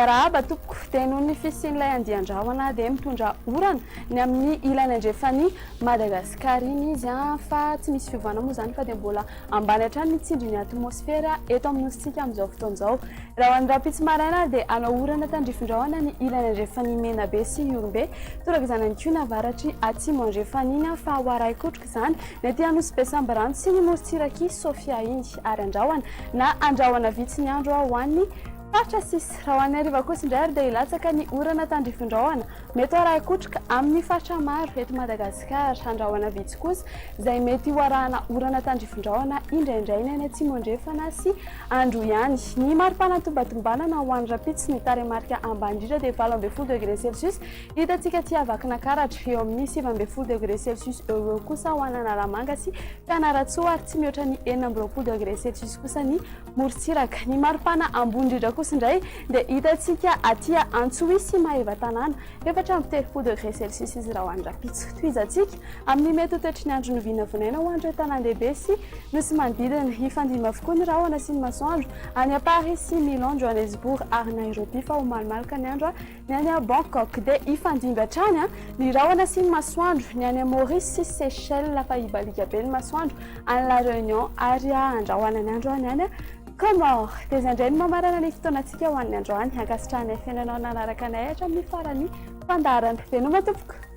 miarahaba tompoko dia noho ny fisian'ilay andian-drahona dia mitondra orana ny amin'ny ilany andrefany Madagasikara iny izy fa tsy misy fiovana moa zany fa dia mbola ambany hatrany mitsindry ny atmosfera eto amin'nositsika amin'izao fotoan'izao. Raha ho an'ny rapitsy maraina dia anao orana tandrifin-drahona ny ilany andrefany Menabe sy Iorombe toraka izany any koa navaratry atsimo andrefany iny fa ho araikotrika izany ny aty Anosy Besambarano sy ny Morontsiraka Sofia iny ary andrahoana na andrahoana vitsy ny andro ho an'ny faritra sisy. Raha ho an'ny hariva kosa indray ary dia ilatsaka ny orana tandrifin-drahona mety ho araikotrika amin'ny faritra maro eto Madagasikara. Andrahoana vitsy kosa izay mety ho arahana orana tandrifin-drahona indraindray ny any atsimo andrefana sy andro ihany. Ny maripana tombatombanana ho an'ny rapitsy ny taremarika ambany indrindra dia 20 degré Celsius hitantsika ty Avakinankaratra, eo amin'ny 20 degré Celsius eo kosa ho an'ny Analamanga sy Fianarantsoa ary tsy mihoatra ny 20 degré Celsius kosa ny Morontsiraka. Ny maripana ambony indrindra kosa indray dia hitantsika aty Antsohihy sy Mahevatanana 4 degré Celsius izy raha ho an'ny rapitsy. Toizantsika amin'ny mety ho toetry ny andro ny vinavinaina ho andro tanàn-dehibe sy nosy manodidina. Hifandimby avokoa ny rahona sy ny masoandro any a Paris sy Milan, Johannesburg ary Nairobi fa ho malomaloka ny andro ny any a Bangkok. Dia hifandimby hatrany ny rahona sy ny masoandro ny any a Maurice sy Seychelles fa hibalika be ny masoandro any La Réunion ary andrahoana ny andro any a Comores. Dia izay indray ny mamarana ny fotoanantsika ho an'ny androany ankasitrahana fiainanao nanaraka anay hatramin'ny farany fandarana. Veloma tompoko.